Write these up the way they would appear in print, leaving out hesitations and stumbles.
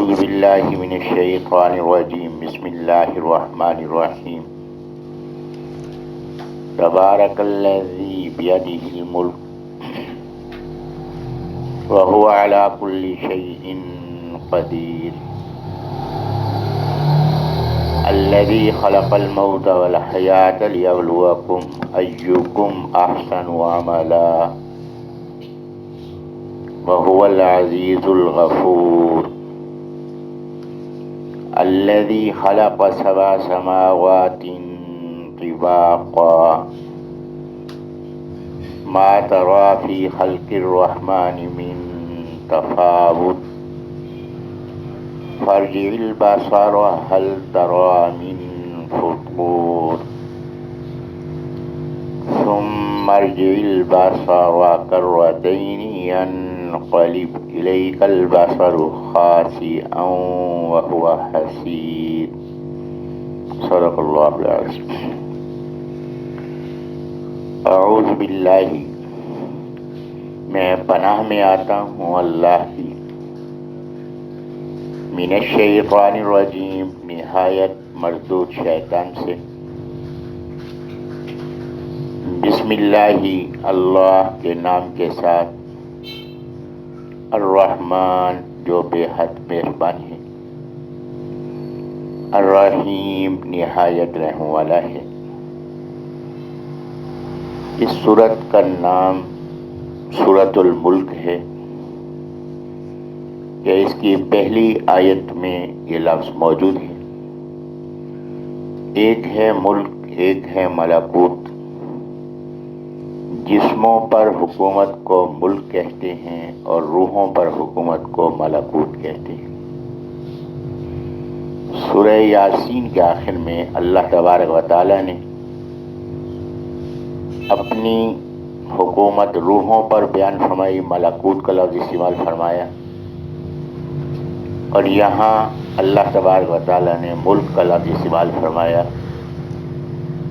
أعوذ بالله من الشيطان الرجيم بسم الله الرحمن الرحيم تبارك الذي بيده الملك وهو على كل شيء قدير الذي خلق الموت والحياة ليبلوكم أيكم أحسن عملا وهو العزيز الغفور الذي خلق سبع سماوات طباقا ما ترى في خلق الرحمن من تفاوت فارجع البصر هل ترى من فطور ثم ارجع البصر كرتين ينقلب إليك البصر خاسئا وهو حسير صدق اللہ العظیم. اعوذ باللہ، میں پناہ میں آتا ہوں اللہ کی، من الشیطان الرجیم، نہایت مردود شیطان سے. بسم اللہ، اللہ کے نام کے ساتھ، الرحمن جو بے حد مہربان ہے، الرحیم نہایت رحم والا ہے. اس سورت کا نام سورۃ الملک ہے کہ اس کی پہلی آیت میں یہ لفظ موجود ہے. ایک ہے ملک، ایک ہے ملکوت. جسموں پر حکومت کو ملک کہتے ہیں اور روحوں پر حکومت کو ملکوت کہتے ہیں. سورہ یاسین کے آخر میں اللہ تبارک و تعالی نے اپنی حکومت روحوں پر بیان فرمائی، ملکوت کا لفظ استعمال فرمایا، اور یہاں اللہ تبارک و تعالی نے ملک کا لفظ استعمال فرمایا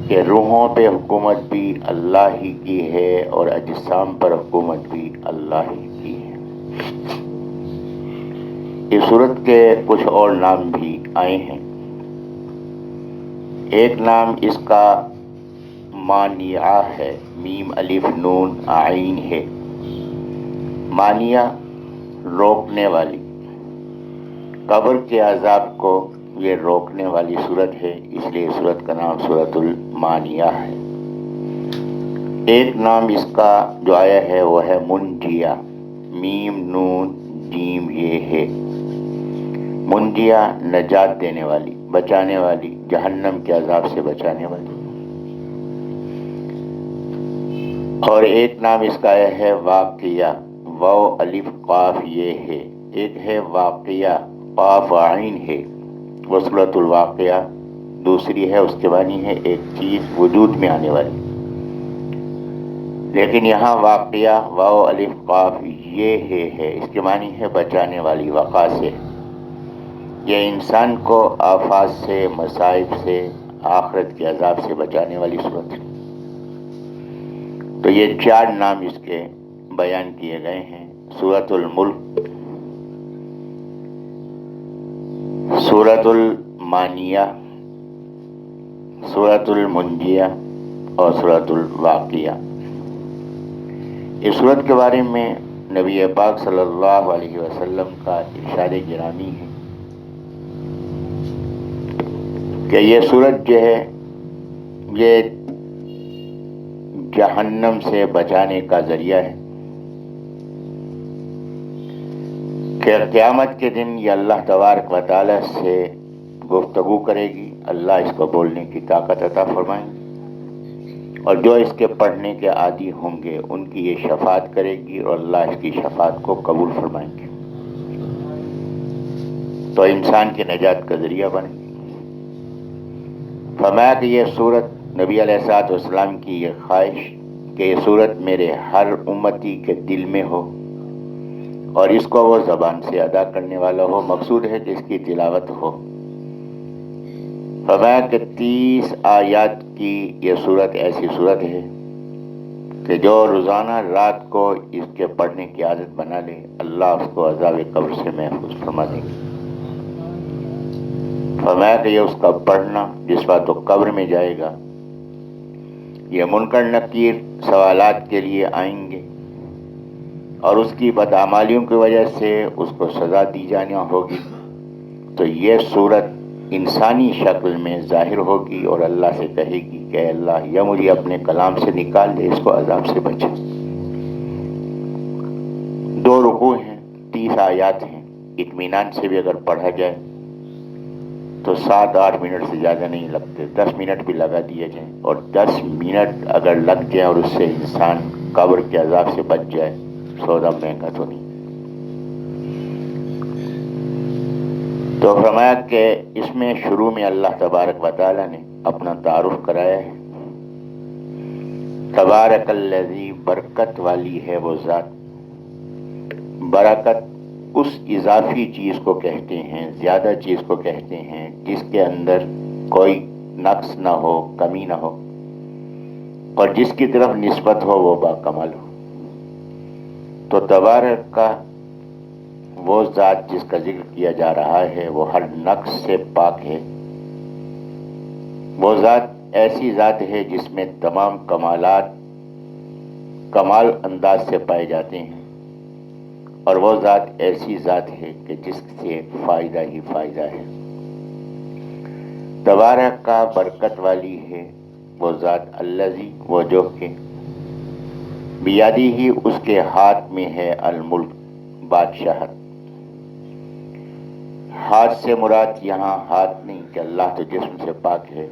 کہ روحوں پہ حکومت بھی اللہ ہی کی ہے اور اجسام پر حکومت بھی اللہ ہی کی ہے. اس سورت کے کچھ اور نام بھی آئے ہیں. ایک نام اس کا مانعہ ہے، میم الف نون عین ہے. مانعہ روکنے والی، قبر کے عذاب کو یہ روکنے والی صورت ہے، اس لیے صورت کا نام سورۃ المانعہ ہے. ایک نام اس کا جو آیا ہے وہ ہے منجیہ، میم نون جیم یہ ہے. منجیہ نجات دینے والی، بچانے والی، جہنم کے عذاب سے بچانے والی. اور ایک نام اس کا آیا ہے واقعہ، واو الف قاف یہ ہے. ایک ہے واقعہ، قاف عین ہے، وہ سورۃ الواقعہ. دوسری ہے اس کے معنی ہے ایک چیز وجود میں آنے والی. لیکن یہاں واقعہ واو الف قاف یہ ہے، اس کے معنی ہے بچانے والی، وقع سے. یہ انسان کو آفات سے، مصائب سے، آخرت کے عذاب سے بچانے والی صورت ہے. تو یہ چار نام اس کے بیان کیے گئے ہیں: سورۃ الملک، سورۃ المانعہ، سورۃ المنجیہ اور سورۃ الواقعہ. اس سورت کے بارے میں نبی پاک صلی اللہ علیہ وسلم کا ارشاد گرامی ہے کہ یہ سورت جو ہے یہ جہنم سے بچانے کا ذریعہ ہے، کہ قیامت کے دن یہ اللہ تبارک و تعالی سے گفتگو کرے گی، اللہ اس کو بولنے کی طاقت عطا فرمائیں گے، اور جو اس کے پڑھنے کے عادی ہوں گے ان کی یہ شفاعت کرے گی اور اللہ اس کی شفاعت کو قبول فرمائیں گے، تو انسان کی نجات کا ذریعہ بنے گی. فرمایا کہ یہ سورت، نبی علیہ الصلوۃ والسلام کی یہ خواہش کہ یہ سورت میرے ہر امتی کے دل میں ہو اور اس کو وہ زبان سے ادا کرنے والا ہو. مقصود ہے کہ اس کی تلاوت ہو. فرمایا کہ 30 آیات کی یہ سورت ایسی سورت ہے کہ جو روزانہ رات کو اس کے پڑھنے کی عادت بنا لے، اللہ اس کو عذاب قبر سے محفوظ فرما دے گا. فرمایا کہ یہ اس کا پڑھنا جس وقت وہ قبر میں جائے گا، یہ منکر نکیر سوالات کے لیے آئیں گے اور اس کی بدعمالیوں کی وجہ سے اس کو سزا دی جانا ہوگی، تو یہ صورت انسانی شکل میں ظاہر ہوگی اور اللہ سے کہے گی کہ اے اللہ یا مجھے اپنے کلام سے نکال دے، اس کو عذاب سے بچا۔ 2 رکوع ہیں، 30 آیات ہیں، اطمینان سے بھی اگر پڑھا جائے تو 7-8 منٹ سے زیادہ نہیں لگتے، 10 منٹ بھی لگا دیے جائیں، اور 10 منٹ اگر لگ جائیں اور اس سے انسان قبر کے عذاب سے بچ جائے، سودا مہنگا تو نہیں۔ تو فرمایا کہ اس میں شروع میں اللہ تبارک و تعالی نے اپنا تعارف کرایا ہے۔ تبارک الذی، برکت والی ہے وہ ذات۔ برکت اس اضافی چیز کو کہتے ہیں، زیادہ چیز کو کہتے ہیں جس کے اندر کوئی نقص نہ ہو، کمی نہ ہو، اور جس کی طرف نسبت ہو وہ باکمال ہو۔ تو تبارک کا وہ ذات جس کا ذکر کیا جا رہا ہے وہ ہر نقص سے پاک ہے۔ وہ ذات ایسی ذات ہے جس میں تمام کمالات کمال انداز سے پائے جاتے ہیں، اور وہ ذات ایسی ذات ہے کہ جس سے فائدہ ہی فائدہ ہے۔ تبارک کا برکت والی ہے وہ ذات، الذی، وہ جو کہ بیادی ہی، اس کے ہاتھ میں ہے، الملک، بادشاہت۔ ہاتھ سے مراد یہاں ہاتھ نہیں کہ اللہ تو جسم سے پاک ہے،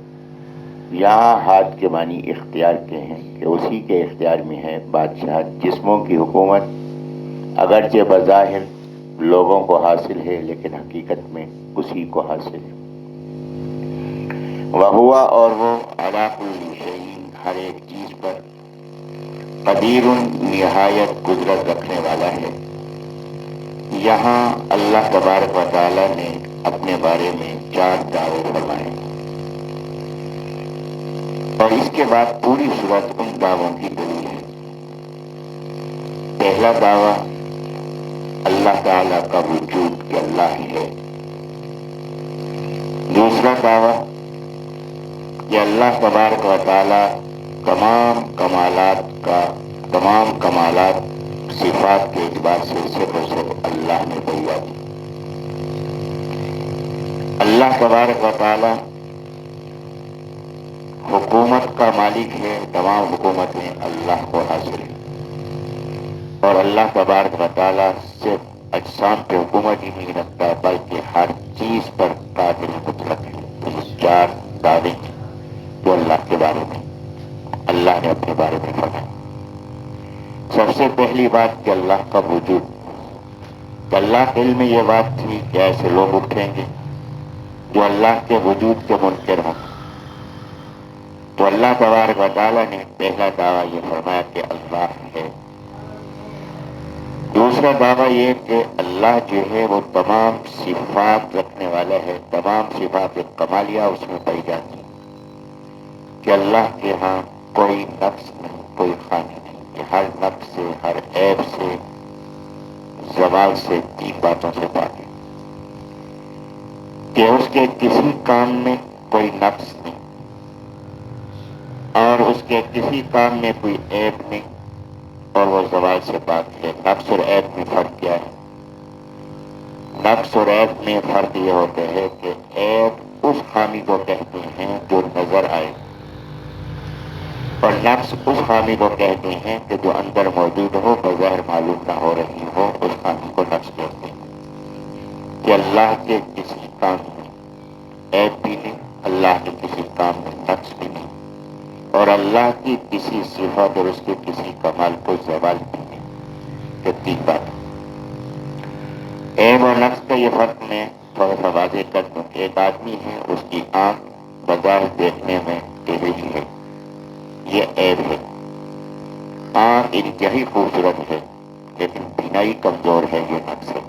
یہاں ہاتھ کے معنی اختیار کے ہیں کہ اسی کے اختیار میں ہے بادشاہت۔ جسموں کی حکومت اگرچہ بظاہر لوگوں کو حاصل ہے لیکن حقیقت میں اسی کو حاصل ہے۔ وہوا، اور وہ، علی کل شیء، ہر ایک چیز پر، قدیر، نہایت قدرت رکھنے والا ہے۔ یہاں اللہ تبارک و تعالی نے اپنے بارے میں 4 دعوے فرمائے، اور اس کے بعد پوری صورت ان دعووں کی دلیل ہے۔ پہلا دعویٰ اللہ تعالیٰ کا وجود کہ اللہ ہی ہے۔ دوسرا دعویٰ کہ اللہ تبارک و تعالیٰ تمام کمالات صفات کے اعتبار سے صرف اور صرف اللہ میں بھیا دی۔ اللہ تبارک و تعالیٰ حکومت کا مالک ہے، تمام حکومتیں اللہ کو حاصل ہیں، اور اللہ تبارک و تعالیٰ صرف اجسام پہ حکومت ہی نہیں رکھتا بلکہ ہر چیز پر قادر مطلق ہے۔ یہ 4 دعوے ہیں جو اللہ کے بارے میں اللہ نے اپنے بارے میں فرمایا۔ سب سے پہلی بات کہ اللہ کا وجود، کہ اللہ کے علم میں یہ بات تھی کہ ایسے لوگ اٹھیں گے جو اللہ کے وجود کے منکر ہوں، تو اللہ تبارک و تعالیٰ نے پہلا دعویٰ یہ فرمایا کہ اللہ ہے۔ دوسرا دعویٰ یہ کہ اللہ جو ہے وہ تمام صفات رکھنے والا ہے، تمام صفات کمالیہ اس میں پائی جاتی ہیں، کہ اللہ کے ہاں کوئی نقص نہیں، کوئی خامی نہیں، کہ ہر نقص سے، ہر عیب سے، زوال سے، 3 باتوں سے پاک ہے، کہ اس کے کسی کام میں کوئی نقص نہیں، اور اس کے کسی کام میں کوئی عیب نہیں، اور وہ زوال سے پاک ہے۔ نقص اور عیب میں فرق کیا ہے؟ نقص اور عیب میں فرق یہ ہوتا ہے کہ عیب اس خامی کو کہتے ہیں جو نظر آئے، اور نقص اس خامی کو کہتے ہیں کہ جو اندر موجود ہو، بظاہر معلوم نہ ہو رہی ہو، اس خامی کو نقص کہتے ہیں۔ کہ اللہ کے کسی کام میں عیب بھی نہیں، اللہ کے کسی کام میں نقص بھی نہیں، اور اللہ کی کسی صفت اور اس کے کسی کمال کو زوال بھی نہیں۔ کہ 3 بات۔ عیب اور نقص کا یہ فرق میں تھوڑا سا واضح کر دوں۔ ایک آدمی ہے، اس کی آنکھ بظاہر دیکھنے میں ٹیڑھی ہے، یہ عیب ہے۔ آنکھ انتہائی خوبصورت ہے لیکن بینائی کمزور ہے، یہ نقص ہے۔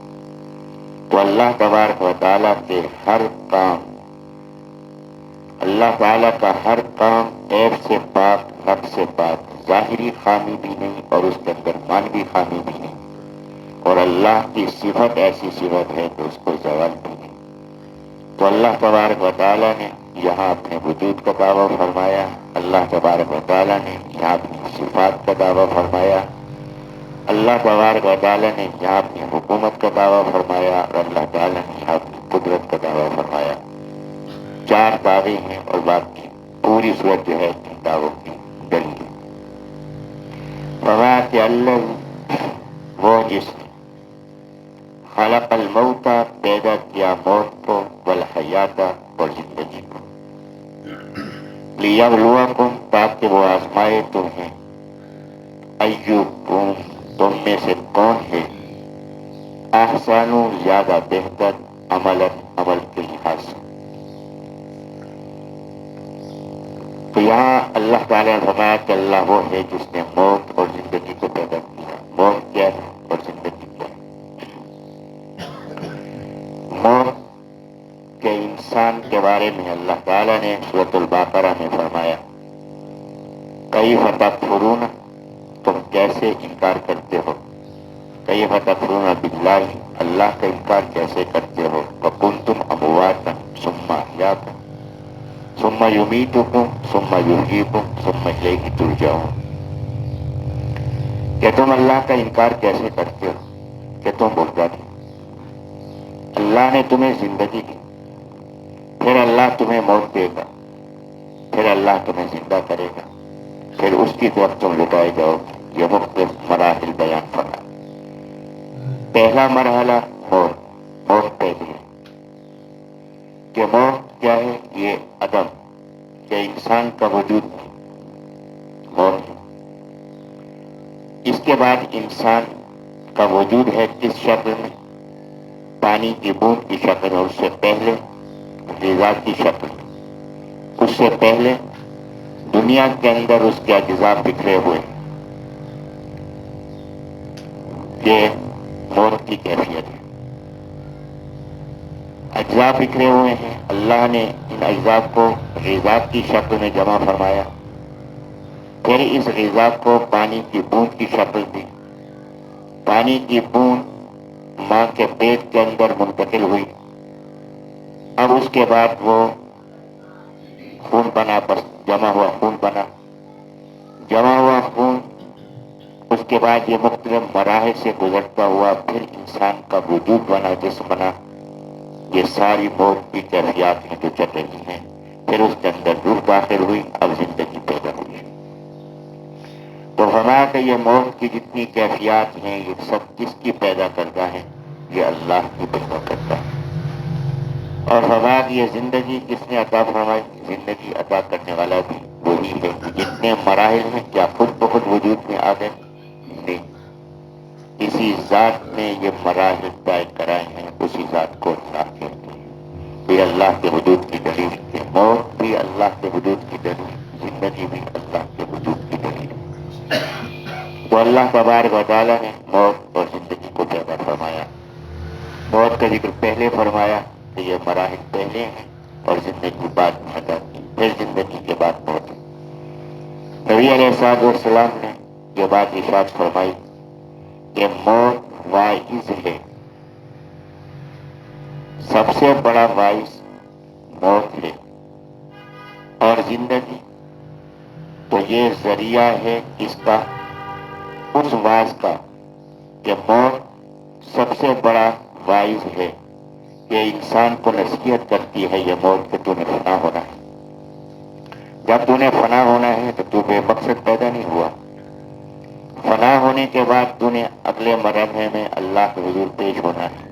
تو اللہ تبارک و تعالیٰ کے ہر کام، اللہ تعالیٰ کا ہر کام عیب سے پاک، نقص سے پاک، ظاہری خامی بھی نہیں اور اس کے اندر مانوی خامی بھی نہیں، اور اللہ کی صفت ایسی صفت ہے کہ اس کو زوال بھی نہیں۔ تو اللہ تبارک و تعالیٰ نے یہاں اپنے وجود کا دعویٰ فرمایا، اللہ تبارک و تعالیٰ نے یہاں اپنی صفات کا دعویٰ فرمایا، اللہ تبارک و تعالیٰ نے یہاں اپنی حکومت کا دعویٰ فرمایا، اور اللہ تعالیٰ نے یہاں اپنی قدرت کا دعویٰ فرمایا۔ 4 دعوے ہیں اور باقی پوری صورت جو ہے ان دعووں کی دلیل ہے۔ فرمایا کہ اللہ وہ جس نے خلق الموت پیدا کیا موت کو، والحیات اور زندگی کو، لیبلوکم تاکہ وہ آزمائے تمہیں، ایکم تم میں سے کون ہے احسن زیادہ بہتر عمل کے لحاظ سے۔ تو یہاں اللہ تعالیٰ نے فرمایا کہ اللہ وہ ہے جس نے موت اور زندگی کو پیدا کیا۔ موت کیا ہے اور زندگی کیا ہے؟ موت کے انسان کے بارے میں اللہ تعالیٰ نے سورۃ البقرہ میں فرمایا، کیف تکفرون تم کیسے انکار کرتے ہو، کیف تکفرون باللہ اللہ کا انکار کیسے کرتے ہو، وکنتم امواتا ثم احیاکم ثم یمیتکم ثم یحییکم ثم الیہ ترجعون۔ کہ تم اللہ کا انکار کیسے کرتے ہو کہ تم مردہ تھے، اللہ نے تمہیں زندگی دی، پھر اللہ تمہیں موت دے گا، پھر اللہ تمہیں زندہ کرے گا، پھر اس کی طرف تم لٹائے جاؤ گے۔ یہ مختلف مراحل بیان فرمائے۔ پہلا مرحلہ موت، موت پہلی ہے کہ موت کیا ہے، یہ عدم کہ انسان کا وجود موت ہے۔ اس کے بعد انسان کا وجود ہے کس شکل میں، پانی کی بوند کی شکل میں، اس سے پہلے غذا کی شکل میں، اس سے پہلے دنیا کے اندر اس کے اجزاء بکھرے ہوئے۔ یہ موت کی کیفیت ہے، اجزاء بکھرے ہوئے ہیں، اللہ نے ان اجزاء کو غذا کی شکل میں جمع فرمایا، پھر اس غذا کو پانی کی بوند کی شکل دی، پانی کی بوند ماں کے پیٹ کے اندر منتقل ہوئی، اب اس کے بعد وہ خون بنا، بس جمع ہوا خون بنا، جمع ہوا خون، اس کے بعد یہ مختلف مراحل سے گزرتا ہوا پھر انسان کا وجود بنا، جسم بنا۔ یہ ساری موت کی کیفیات ہیں جو چل رہی ہیں، پھر اس کے اندر روح داخل ہوئی، اب زندگی پیدا ہوئی۔ تو فرمایا کہ یہ موت کی جتنی کیفیات ہیں یہ سب کس کی پیدا کرتا ہے، یہ اللہ کی پیدا کرتا ہے۔ اور فرمایا کہ یہ زندگی کس نے عطا فرمائی، زندگی عطا کرنے والا بھی وہی ہے۔ جتنے مراحل ہیں کیا خود بخود وجود میں آ گئے؟ نہیں، کسی ذات نے یہ مراحل طے کرائے ہیں، اسی ذات کو اللہ کہتے ہیں۔ یہ اللہ کے وجود کی دلیل ہے، موت بھی اللہ کے وجود کی دلیل، زندگی بھی اللہ کے وجود کی دلیل ہے۔ تو اللہ تبارک و تعالیٰ نے موت اور زندگی کو پیدا فرمایا۔ موت کا ذکر پہلے فرمایا کہ یہ مراحل پہلے ہیں اور زندگی بعد میں عطا کی، پھر زندگی کے بعد موت۔ نبی علیہ السلام نے یہ بات ارشاد فرمائی کہ موت واعظ ہے، سب سے بڑا واعظ موت ہے، اور زندگی تو یہ ذریعہ ہے اس کا، اس واعظ کا کہ موت سب سے بڑا واعظ ہے، کہ انسان کو نصیحت کرتی ہے یہ موت کہ تو نے فنا ہونا ہے۔ جب تو نے فنا ہونا ہے تو تو بے مقصد پیدا نہیں ہوا، فنا ہونے کے بعد تو نے اگلے مرحلے میں اللہ کے حضور پیش ہونا ہے۔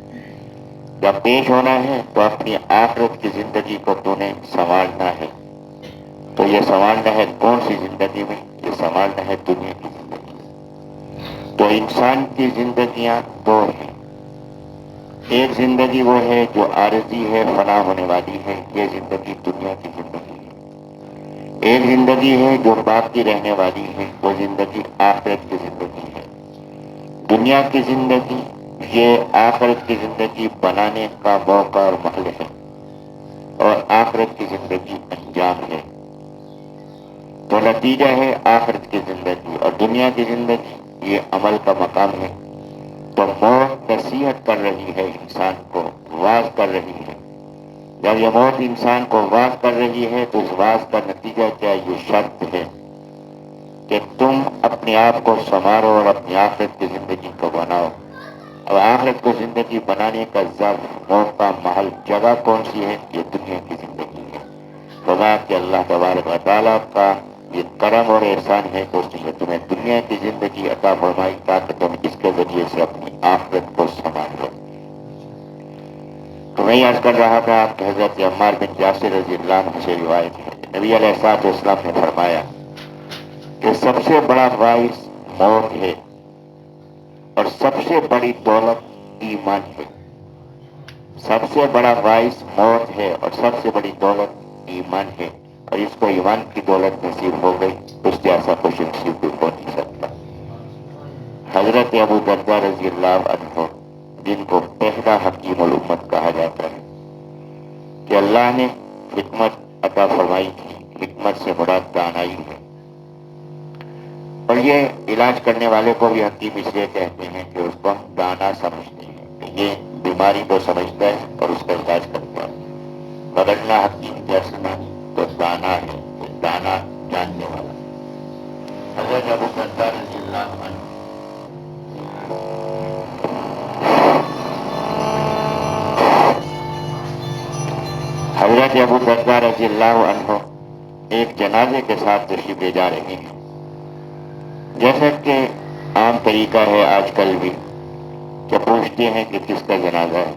جب پیش ہونا ہے تو اپنی آخرت کی زندگی کو تو نے سنوارنا ہے۔ تو یہ سنوارنا ہے کون سی زندگی میں؟ یہ سنوارنا ہے دنیا کی زندگی میں۔ تو انسان کی زندگیاں دو ہیں، ایک زندگی وہ ہے جو عارضی ہے، فنا ہونے والی ہے، یہ زندگی دنیا کی زندگی ہے۔ ایک زندگی ہے جو باقی رہنے والی ہے، وہ زندگی آخرت کی زندگی ہے۔ دنیا کی زندگی یہ آخرت کی زندگی بنانے کا موقع اور محل ہے، اور آخرت کی زندگی انجام ہے۔ تو نتیجہ ہے آخرت کی زندگی، اور دنیا کی زندگی یہ عمل کا مقام ہے۔ تو موت نصیحت کر رہی ہے انسان کو، واعظ کر رہی ہے جب یہ موت انسان کو واز کر رہی ہے تو اس واز کا نتیجہ کیا یہ شرط ہے کہ تم اپنے آپ کو سنوارو اور اپنی آخرت کی زندگی کو بناؤ. اب آخرت کو زندگی بنانے کا ظرف، موقع، محل، جگہ کون سی ہے؟ یہ دنیا کی زندگی ہے. فرمایا کہ اللہ تبارک و تعالیٰ کا یہ کرم اور احسان ہے کہ اس نے تمہیں دنیا کی زندگی عطا فرمائی تاکہ تم اس کے ذریعے سے اپنی آخرت کو سنوار لو. تو میں عرض کر رہا تھا کہ حضرت عمار بن یاسر رضی اللہ عنہ سے روایت ہے، نبی علیہ الصلوۃ والسلام نے فرمایا کہ سب سے بڑا باعث موت ہے اور سب سے بڑی دولت ایمان ہے. سب سے بڑا باعث موت ہے اور سب سے بڑی دولت ایمان ہے، اور اس کو ایمان کی دولت نصیب ہو گئی اس جیسا خوش نصیب بھی ہو نہیں سکتا. حضرت ابو درداء رضی اللہ عنہ، جن کو پہلا حکیم الامت کہا جاتا ہے، کہ اللہ نے حکمت عطا فرمائی تھی. حکمت سے مراد دانائی ہے، اور یہ علاج کرنے والے کو بھی حکیم اس لیے کہتے ہیں کہ اس کو ہم دانا سمجھتے ہیں کہ یہ بیماری کو سمجھتا ہے اور اس کا علاج کرتا ہے. بدلنا حکیم جیسے نہیں تو دانا ہے، دانا جاننے والا. حضرت ابو درداء رضی اللہ عنہ حضرت ابو درداء رضی اللہ عنہ ایک جنازے کے ساتھ تشریف لے جا رہے ہیں. جیسا کہ عام طریقہ ہے آج کل بھی کہ پوچھتے ہیں کہ کس کا جنازہ ہے.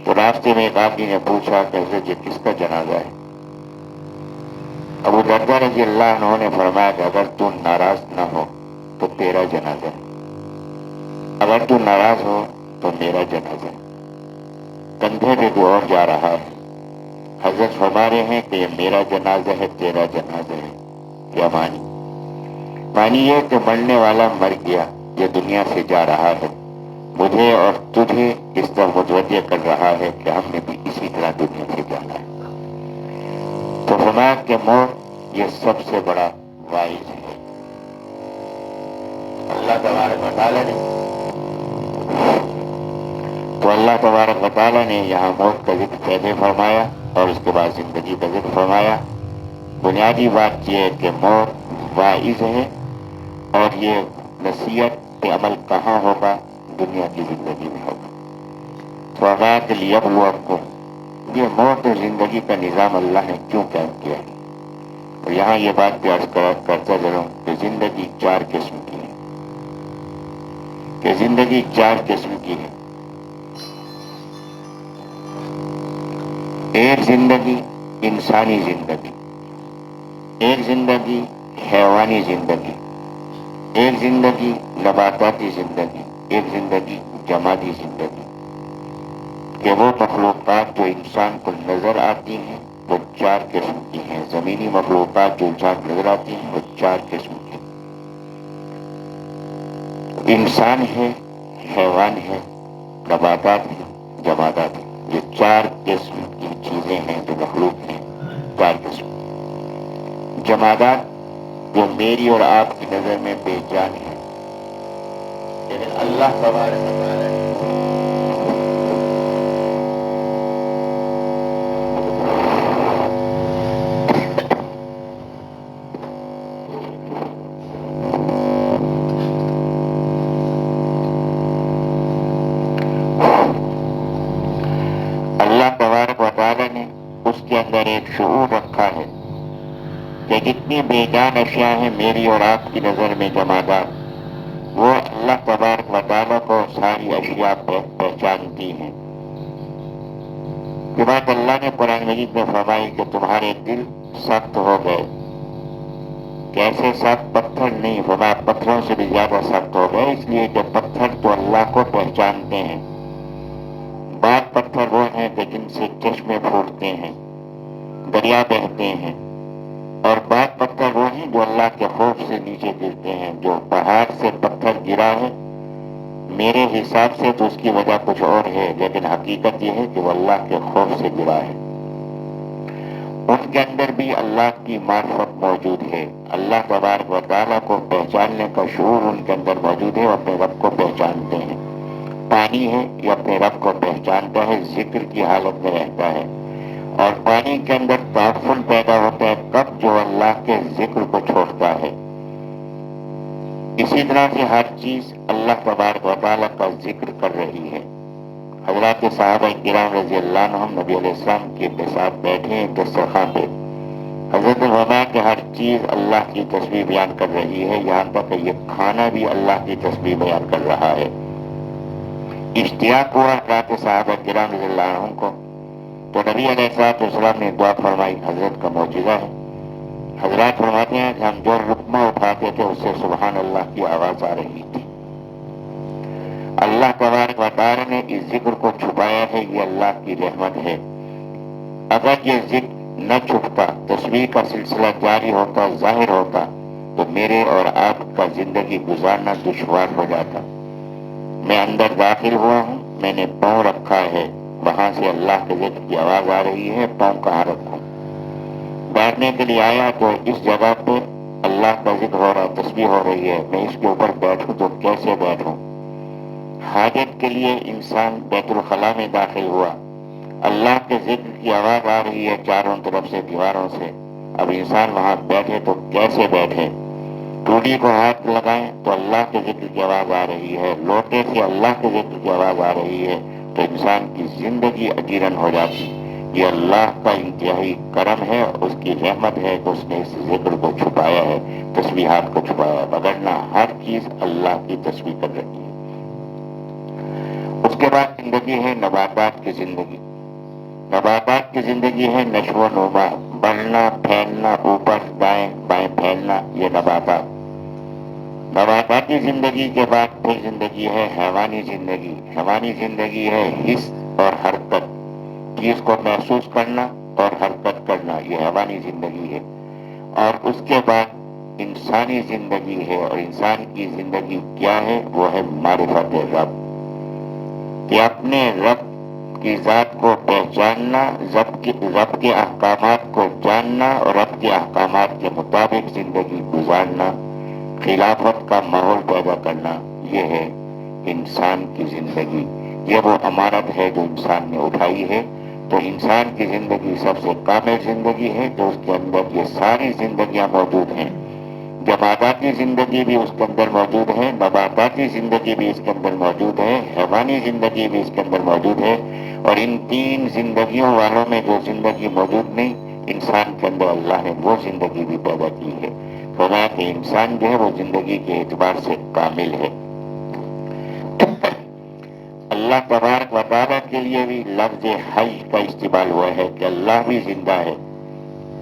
تو راستے میں ایک آدمی نے پوچھا کہ حضرت یہ کس کا جنازہ ہے؟ ابو درداء رضی اللہ عنہ نے فرمایا کہ اگر تو ناراض نہ ہو تو تیرا جنازہ ہے، اگر تو ناراض ہو تو میرا جنازہ ہے. کندھے پہ کوئی اور جا رہا ہے. حضرت فرما رہے ہیں کہ یہ میرا جنازہ ہے، تیرا جنازہ ہے. کیا معنی یہ کہ مرنے والا مر گیا، یہ دنیا سے جا رہا ہے، مجھے اور تجھے اس طرح متوجہ کر رہا ہے کہ ہم نے بھی اسی طرح دنیا سے جانا ہے. تو فرمایا کہ موت یہ سب سے بڑا باعث ہے. اللہ تبارک و تعالیٰ نے یہاں موت کا ذکر پہلے فرمایا اور اس کے بعد زندگی کا ذکر فرمایا. بنیادی بات یہ ہے کہ موت باعث ہے، اور یہ نصیحت پہ عمل کہاں ہوگا؟ دنیا کی زندگی میں ہوگا. فرمایا کہ لیبلوکم، یہ موت اور زندگی کا نظام اللہ نے کیوں قائم کیا ہے؟ اور یہاں یہ بات بھی عرض کرتا چلوں کہ زندگی 4 قسم کی ہے، کہ زندگی 4 قسم کی ہے. ایک زندگی انسانی زندگی، ایک زندگی حیوانی زندگی، ایک زندگی نباتاتی زندگی، ایک زندگی جمادی زندگی. کہ وہ مخلوقات جو انسان کو نظر آتی ہیں وہ 4 قسم کی ہیں. زمینی مخلوقات جو انسان کو نظر آتی ہیں وہ 4 قسم کی. انسان ہے، حیوان ہے، نباتات ہیں، جمادات ہیں. یہ 4 قسم کی چیزیں ہیں جو مخلوق ہیں. 4 قسم. جمادات جو میری اور آپ کی نظر میں بے جان ہے، لیکن اللہ تبارک و تعالی نے اس کے اندر ایک شعور رکھا ہے کہ جتنی بے جان اشیاء ہیں میری اور آپ کی نظر میں جمادات، وہ اللہ تبارک و تعالیٰ کو ساری اشیاء پہچانتی ہیں. کہ بات اللہ نے قرآن مجید میں فرمائی کہ تمہارے دل سخت ہو گئے. کیسے سخت؟ پتھر نہیں، فرمایا پتھروں سے بھی زیادہ سخت ہو گئے، اس لیے کہ پتھر تو اللہ کو پہچانتے ہیں. بعض پتھر وہ ہیں کہ جن سے چشمے پھوٹتے ہیں، دریا بہتے ہیں، اور بعض پتھر وہ ہیں جو اللہ کے خوف سے نیچے گرتے ہیں. جو پہاڑ سے پتھر گرا ہے میرے حساب سے تو اس کی وجہ کچھ اور ہے، لیکن حقیقت یہ ہے کہ وہ اللہ کے خوف سے گرا ہے. ان کے اندر بھی اللہ کی معرفت موجود ہے. اللہ تبارک و تعالیٰ کو پہچاننے کا شعور ان کے اندر موجود ہے، وہ اپنے رب کو پہچانتے ہیں. پانی ہے یہ اپنے رب کو پہچانتا ہے، ذکر کی حالت میں رہتا ہے، اور پانی کے اندر تعفن پیدا ہوتا ہے تب جو اللہ کے ذکر کو چھوڑتا ہے۔ اسی طرح سے ہر چیز اللہ تبارک و تعالیٰ کا ذکر کر رہی ہے۔ حضرات صحابہ کرام رضی اللہ عنہم نبی علیہ السلام کے ساتھ بیٹھے ہیں دسترخوان پہ، حضرت فرمایا کہ ہر چیز اللہ کی تسبیح بیان کر رہی ہے، یہاں تک کہ یہ کھانا بھی اللہ کی تسبیح بیان کر رہا ہے۔ اشتیاق ہوا حضرات صحابہ کرام رضی اللہ عنہم کو، تو نبی علیہ السلام نے دعا فرمائی، حضرت کا معجزہ ہے۔ حضرات فرماتے ہیں کہ ہم جو رکمہ اٹھاتے تھے اس سے سبحان اللہ کی آواز آ رہی تھی۔ اللہ تبارک و تعالی نے اس ذکر کو چھپایا ہے، یہ اللہ کی رحمت ہے۔ اگر یہ ذکر نہ چھپتا، تسبیح کا سلسلہ جاری ہوتا، ظاہر ہوتا، تو میرے اور آپ کا زندگی گزارنا دشوار ہو جاتا۔ میں اندر داخل ہوا ہوں، میں نے پاؤں رکھا ہے، وہاں سے اللہ کے ذکر کی آواز آ رہی ہے، پاؤں کہاں رکھوں؟ بیٹھنے کے لیے آیا تو اس جگہ پہ اللہ کا ذکر ہو رہا، تسبیح ہو رہی ہے، میں اس کے اوپر بیٹھوں تو کیسے بیٹھوں؟ حاجت کے لیے انسان بیت الخلاء میں داخل ہوا، اللہ کے ذکر کی آواز آ رہی ہے چاروں طرف سے، دیواروں سے، اب انسان وہاں بیٹھے تو کیسے بیٹھے؟ ٹوٹی کو ہاتھ لگائیں تو اللہ کے ذکر کی آواز آ رہی ہے، لوٹے سے اللہ کے ذکر کی آواز آ رہی ہے، تو انسان کی زندگی اجیرن ہو جاتی۔ یہ اللہ کا انتہائی کرم ہے، اس کی رحمت ہے کہ اس نے اس ذکر کو چھپایا ہے، تسبیحات کو چھپایا ہے، وگرنہ ہر چیز اللہ کی تسبیح کر رہی ہے۔ اس کے بعد زندگی ہے نباتات کی زندگی۔ نباتات کی زندگی ہے نشو و نما، بڑھنا پھیلنا، اوپر دائیں بائیں پھیلنا، یہ نباتات۔ نباتاتی زندگی کے بعد پھر زندگی ہے حیوانی زندگی۔ حیوانی زندگی ہے حس اور حرکت، چیز کو محسوس کرنا اور حرکت کرنا، یہ حیوانی زندگی ہے۔ اور اس کے بعد انسانی زندگی ہے، اور انسان کی زندگی کیا ہے؟ وہ ہے معرفت رب، کہ اپنے رب کی ذات کو پہچاننا، رب کے احکامات کو جاننا اور رب کے احکامات کے مطابق زندگی گزارنا، خلافت کا ماحول پیدا کرنا، یہ ہے انسان کی زندگی۔ یہ وہ امانت ہے جو انسان نے اٹھائی ہے۔ تو انسان کی زندگی سب سے کامل زندگی ہے، جو اس کے اندر یہ ساری زندگیاں موجود ہیں۔ جماداتی زندگی بھی اس کے اندر موجود ہے، نباتاتی زندگی بھی اس کے اندر موجود ہے، حیوانی زندگی بھی اس کے اندر موجود ہے، اور ان تین زندگیوں والوں میں جو زندگی موجود نہیں، انسان کے اندر اللہ نے وہ زندگی بھی پیدا کی ہے۔ فرمایا کہ انسان جو ہے وہ زندگی کے اعتبار سے کامل ہے۔ اللہ تبارک و تعالیٰ کے لیے بھی لفظ حی کا استعمال ہوا ہے کہ اللہ بھی زندہ ہے،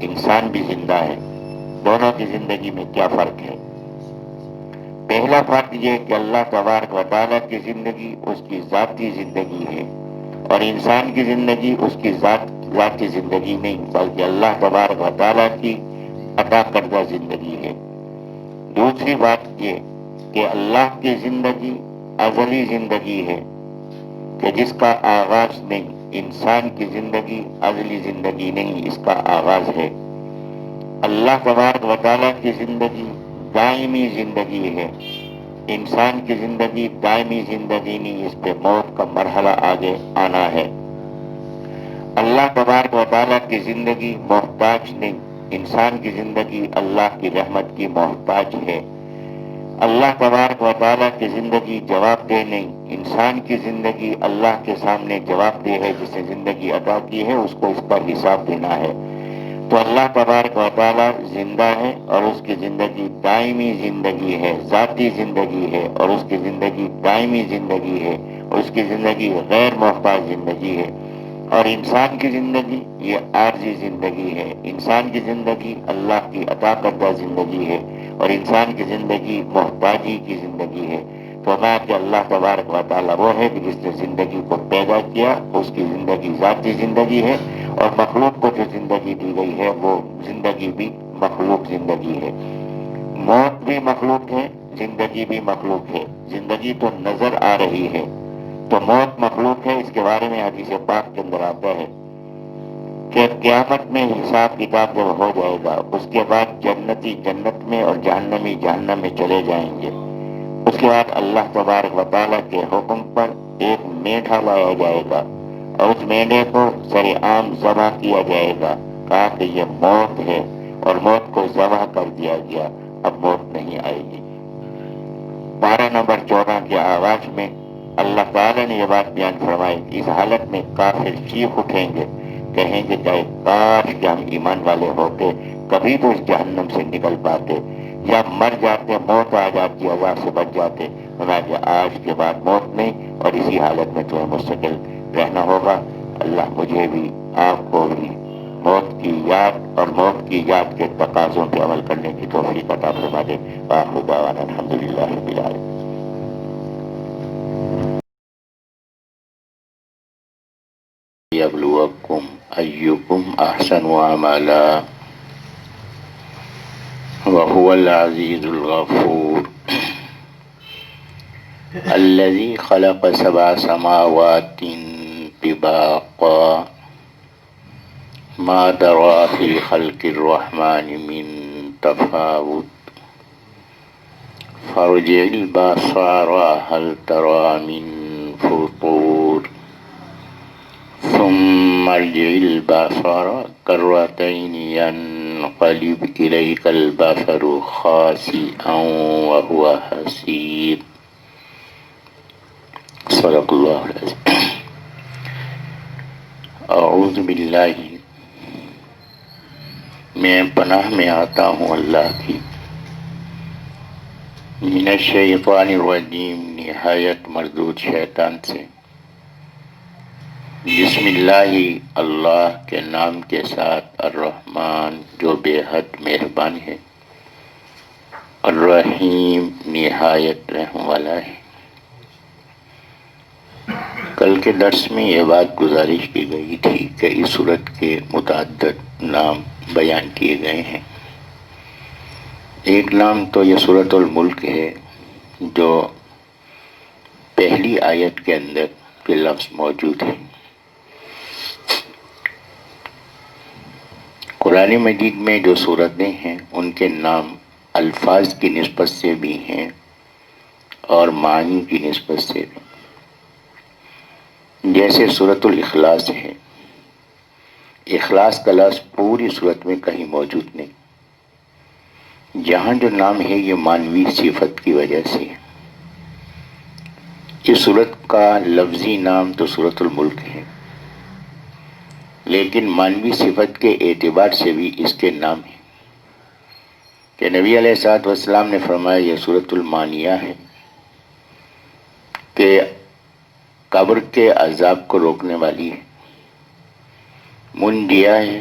انسان بھی زندہ ہے۔ دونوں کی زندگی میں کیا فرق ہے؟ پہلا فرق یہ کہ اللہ تبارک و تعالیٰ کی زندگی اس کی ذاتی زندگی ہے، اور انسان کی زندگی اس کی ذاتی زندگی نہیں، بلکہ اللہ تبارک و تعالیٰ کی عطا کردہ زندگی ہے۔ دوسری بات یہ کہ اللہ کی زندگی ازلی زندگی ہے کہ جس کا آغاز نہیں، انسان کی زندگی ازلی زندگی نہیں، اس کا آغاز ہے۔ اللہ تبارک و تعالیٰ کی زندگی دائمی زندگی ہے، انسان کی زندگی دائمی زندگی نہیں، اس پہ موت کا مرحلہ آگے آنا ہے۔ اللہ تبارک و تعالیٰ کی زندگی محتاج نہیں، انسان کی زندگی اللہ کی رحمت کی محتاج ہے۔ اللہ تبارک و تعالیٰ کی زندگی جواب دہ نہیں، انسان کی زندگی اللہ کے سامنے جواب دہ ہے، جس نے زندگی عطا کی ہے اس کو اس کا حساب دینا ہے۔ تو اللہ تبارک و تعالیٰ زندہ ہے، اور اس کی زندگی دائمی زندگی ہے، ذاتی زندگی ہے، اور اس کی زندگی دائمی زندگی ہے، اور اس کی زندگی غیر محتاج زندگی ہے۔ اور انسان کی زندگی یہ عارضی زندگی ہے، انسان کی زندگی اللہ کی عطا کردہ زندگی ہے، اور انسان کی زندگی محتاجی کی زندگی ہے۔ فرمایا کہ اللہ تبارک و تعالیٰ وہ ہے کہ جس نے زندگی کو پیدا کیا، اس کی زندگی ذاتی زندگی ہے، اور مخلوق کو جو زندگی دی گئی ہے وہ زندگی بھی مخلوق زندگی ہے۔ موت بھی مخلوق ہے، زندگی بھی مخلوق ہے۔ زندگی تو نظر آ رہی ہے، تو موت مخلوق ہے۔ اس کے بارے میں حدیث پاک کے اندر آتا ہے کہ قیامت میں حساب کتاب جب ہو جائے گا، اس کے بعد جنتی جنت میں اور جہنمی جہنم میں چلے جائیں گے۔ اس کے بعد اللہ تبارک و تعالیٰ کے حکم پر ایک میٹھا لایا جائے گا اور اس میڈے کو سر عام ذبح کیا جائے گا. کہا کہ یہ موت ہے اور موت کو ذبح کر دیا گیا، اب موت نہیں آئے گی. پارہ نمبر 14 کی آواز میں اللہ تعالیٰ نے یہ بات بیان فرمائی. اس حالت میں کافر چیخ اٹھیں گے، کہیں گے کہ کاش کہ ہم ایمان والے ہوتے، کبھی تو اس جہنم سے نکل پاتے، یا مر جاتے، موت آ جاتی، عذاب سے بچ جاتے. کہ آج کے بعد موت نہیں، اور اسی حالت میں تمہیں مستقل رہنا ہوگا. اللہ مجھے بھی آپ کو بھی موت کی یاد اور موت کی یاد کے تقاضوں پہ عمل کرنے کی توفیق عطا فرما دے. آخر دعوانا الحمدللہ رب العالمین. يبلوكم أيكم أحسن عملا وهو العزيز الغفور الذي خلق 7 سماوات طباقا ما ترى في خلق الرحمن من تفاوت فارجع البصر هل ترى من فطور ثم ارجع البصر كرتين ينقلب إليك البصر خاسئا وهو حسير. صدق اللہ العظیم. اعوذ باللہ، میں پناہ میں آتا ہوں اللہ کی، من الشیطان الرجیم، نہایت مردود شیطان سے. بسم اللہ، اللہ کے نام کے ساتھ، الرحمن جو بے حد مہربان ہے، الرحیم نہایت رحم والا ہے. کل کے درس میں یہ بات گزارش کی گئی تھی کہ اس سورت کے متعدد نام بیان کیے گئے ہیں. ایک نام تو یہ سورت الملک ہے، جو پہلی آیت کے اندر یہ لفظ موجود ہے. قرآن مجید میں جو سورتیں ہیں ان کے نام الفاظ کی نسبت سے بھی ہیں اور معنی کی نسبت سے بھی. جیسے سورۃ الاخلاص ہے، اخلاص کا لفظ پوری سورت میں کہیں موجود نہیں. جہاں جو نام ہے یہ معنوی صفت کی وجہ سے ہے. اس سورت کا لفظی نام تو سورۃ الملک ہے، لیکن معنوی صفت کے اعتبار سے بھی اس کے نام ہیں کہ نبی علیہ الصلوۃ والسلام نے فرمایا یہ سورۃ المانیہ ہے کہ قبر کے عذاب کو روکنے والی ہے. منجیہ ہے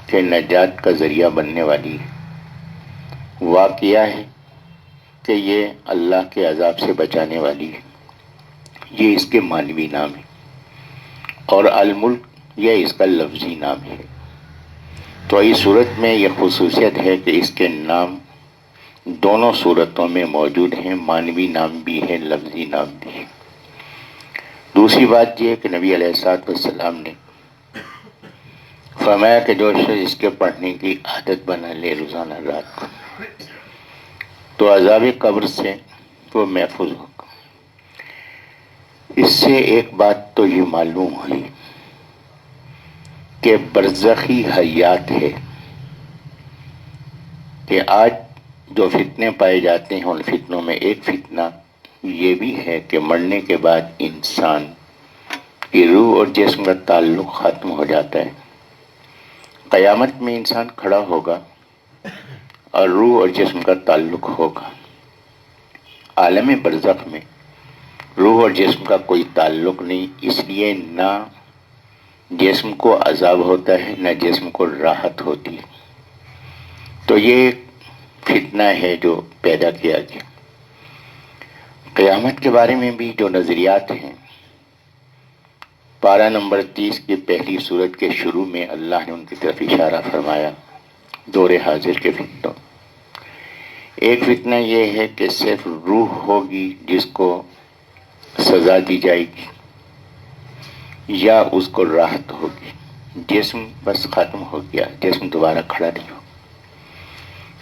کہ نجات کا ذریعہ بننے والی ہے. واقعہ ہے کہ یہ اللہ کے عذاب سے بچانے والی ہے. یہ اس کے معنوی نام ہے. اور الملک یہ اس کا لفظی نام ہے. تو اس صورت میں یہ خصوصیت ہے کہ اس کے نام دونوں صورتوں میں موجود ہیں، معنوی نام بھی ہے، لفظی نام بھی ہے. دوسری بات یہ ہے کہ نبی علیہ الصلوۃ والسلام نے فرمایا کہ جو شخص اس کے پڑھنے کی عادت بنا لے روزانہ رات کو تو عذاب قبر سے وہ محفوظ ہوگا. اس سے ایک بات تو یہ معلوم ہوئی کہ برزخی حیات ہے کہ آج جو فتنے پائے جاتے ہیں ان فتنوں میں ایک فتنہ یہ بھی ہے کہ مرنے کے بعد انسان کی روح اور جسم کا تعلق ختم ہو جاتا ہے. قیامت میں انسان کھڑا ہوگا اور روح اور جسم کا تعلق ہوگا. عالم برزخ میں روح اور جسم کا کوئی تعلق نہیں، اس لیے نہ جسم کو عذاب ہوتا ہے نہ جسم کو راحت ہوتی ہے. تو یہ فتنہ ہے جو پیدا کیا گیا. قیامت کے بارے میں بھی جو نظریات ہیں، پارہ نمبر 30 کی پہلی سورت کے شروع میں اللہ نے ان کی طرف اشارہ فرمایا. دور حاضر کے فتنوں، ایک فتنہ یہ ہے کہ صرف روح ہوگی جس کو سزا دی جائے گی یا اس کو راحت ہوگی، جسم بس ختم ہو گیا، جسم دوبارہ کھڑا نہیں ہو.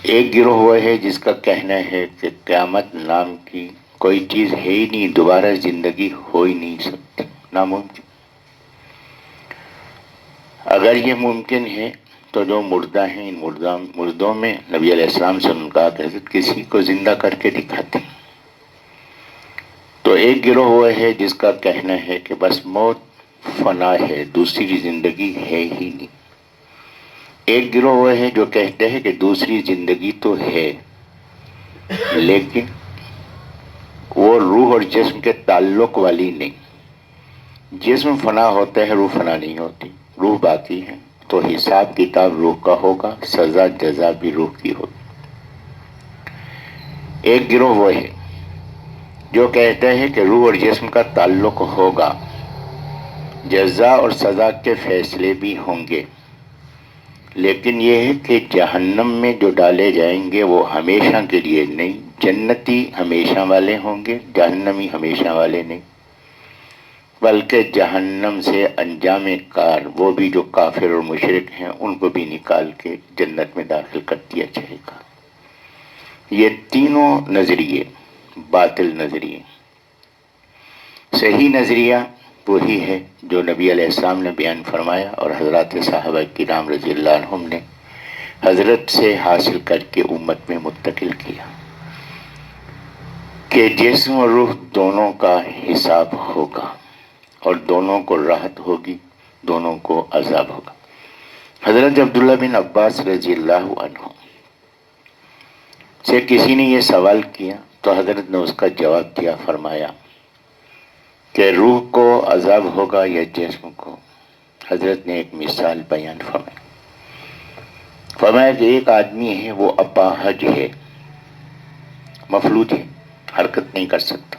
ایک گروہ وہ ہے جس کا کہنا ہے کہ قیامت نام کی کوئی چیز ہے ہی نہیں، دوبارہ زندگی ہو ہی نہیں سکتی، ناممکن۔ اگر یہ ممکن ہے تو جو مردہ ہیں ان مردوں میں نبی علیہ السلام سے ان کا حضرت کسی کو زندہ کر کے دکھاتے ہیں۔ تو ایک گروہ وہ ہے جس کا کہنا ہے کہ بس موت فنا ہے، دوسری زندگی ہے ہی نہیں۔ ایک گروہ وہ ہے جو کہتے ہیں کہ دوسری زندگی تو ہے، لیکن وہ روح اور جسم کے تعلق والی نہیں۔ جسم فنا ہوتا ہے، روح فنا نہیں ہوتی، روح باقی ہے، تو حساب کتاب روح کا ہوگا، سزا جزا بھی روح کی ہوگی۔ ایک گروہ وہ ہے جو کہتے ہیں کہ روح اور جسم کا تعلق ہوگا، جزا اور سزا کے فیصلے بھی ہوں گے، لیکن یہ ہے کہ جہنم میں جو ڈالے جائیں گے وہ ہمیشہ کے لیے نہیں، جنتی ہمیشہ والے ہوں گے، جہنمی ہمیشہ والے نہیں، بلکہ جہنم سے انجام کار وہ بھی جو کافر اور مشرک ہیں ان کو بھی نکال کے جنت میں داخل کر دیا جائے گا۔ یہ تینوں نظریے باطل نظریے۔ صحیح نظریہ وہی ہے جو نبی علیہ السلام نے بیان فرمایا اور حضرات صحابہ کرام رضی اللہ عنہم نے حضرت سے حاصل کر کے امت میں منتقل کیا کہ جسم اور روح دونوں کا حساب ہوگا اور دونوں کو راحت ہوگی، دونوں کو عذاب ہوگا۔ حضرت عبداللہ بن عباس رضی اللہ عنہ سے کسی نے یہ سوال کیا تو حضرت نے اس کا جواب دیا، فرمایا کہ روح کو عذاب ہوگا یا جسم کو؟ حضرت نے ایک مثال بیان فرمایا کہ ایک آدمی ہے وہ اپاہج ہے، مفلوج ہے، حرکت نہیں کر سکتا۔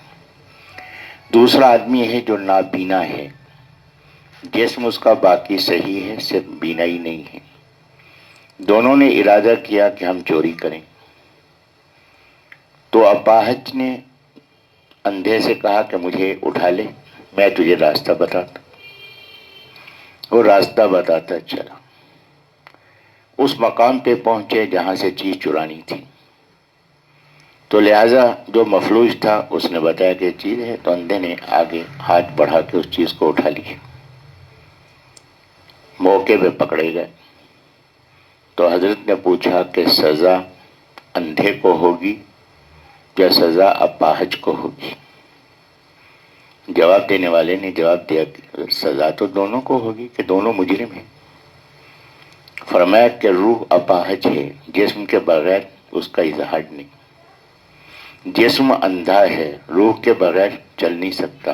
دوسرا آدمی ہے جو نابینا ہے، جسم اس کا باقی صحیح ہے، صرف بینائی نہیں ہے۔ دونوں نے ارادہ کیا کہ ہم چوری کریں، تو اپاہج نے اندھے سے کہا کہ مجھے اٹھا لے، میں تجھے راستہ بتاتا۔ وہ راستہ بتاتا چلا، اس مقام پہ پہنچے جہاں سے چیز چرانی تھی، تو لہذا جو مفلوج تھا اس نے بتایا کہ چیز ہے، تو اندھے نے آگے ہاتھ بڑھا کے اس چیز کو اٹھا لی۔ موقع پہ پکڑے گئے تو حضرت نے پوچھا کہ سزا اندھے کو ہوگی یا سزا اپاہج کو ہوگی؟ جواب دینے والے نے جواب دیا کہ سزا تو دونوں کو ہوگی، کہ دونوں مجرم ہیں۔ فرمایا کہ روح اپاہج ہے، جسم کے بغیر اس کا اظہار نہیں، جسم اندھا ہے، روح کے بغیر چل نہیں سکتا،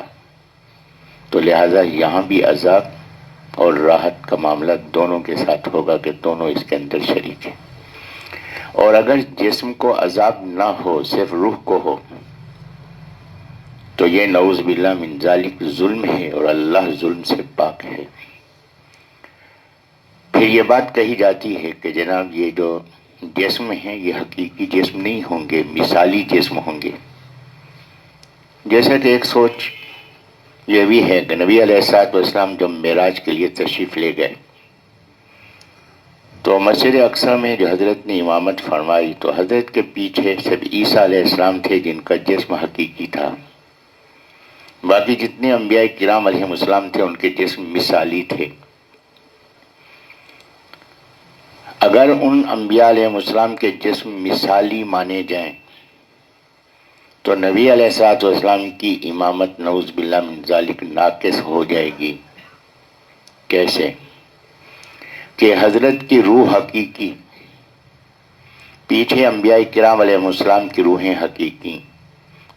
تو لہذا یہاں بھی عذاب اور راحت کا معاملہ دونوں کے ساتھ ہوگا کہ دونوں اس کے اندر شریک ہیں۔ اور اگر جسم کو عذاب نہ ہو، صرف روح کو ہو، تو یہ نعوذ باللہ من ذالک ظلم ہے، اور اللہ ظلم سے پاک ہے۔ پھر یہ بات کہی جاتی ہے کہ جناب یہ جو جسم ہیں یہ حقیقی جسم نہیں ہوں گے، مثالی جسم ہوں گے۔ جیسا کہ ایک سوچ یہ بھی ہے کہ نبی علیہ الصلوۃ والسلام جب معراج کے لیے تشریف لے گئے تو مسجد اقصی میں جو حضرت نے امامت فرمائی تو حضرت کے پیچھے صرف عیسیٰ علیہ السلام تھے جن کا جسم حقیقی تھا، باقی جتنے انبیاء کرام علیہ السلام تھے ان کے جسم مثالی تھے۔ اگر ان انبیاء علیہ السلام کے جسم مثالی مانے جائیں تو نبی علیہ الصلوۃ والسلام کی امامت نعوذ باللہ من ذالک ناقص ہو جائے گی۔ کیسے؟ کہ حضرت کی روح حقیقی، پیچھے انبیاء کرام علیہ السلام کی روحیں حقیقی،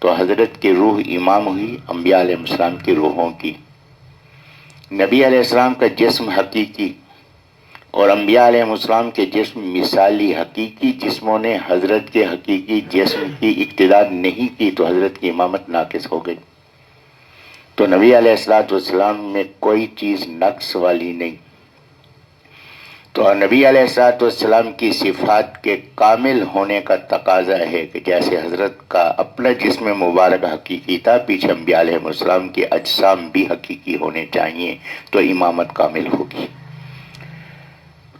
تو حضرت کی روح امام ہوئی انبیاء علیہ السلام کی روحوں کی۔ نبی علیہ السلام کا جسم حقیقی اور انبیاء علیہ السلام کے جسم مثالی، حقیقی جسموں نے حضرت کے حقیقی جسم کی اقتدار نہیں کی تو حضرت کی امامت ناقص ہو گئی۔ تو نبی علیہ الصلوۃ والسلام میں کوئی چیز نقص والی نہیں، تو نبی علیہ الصلوۃ والسلام کی صفات کے کامل ہونے کا تقاضا ہے کہ جیسے حضرت کا اپنا جسم مبارک حقیقی تھا، پیچھے انبیاء علیہ السلام کے اجسام بھی حقیقی ہونے چاہیے تو امامت کامل ہوگی۔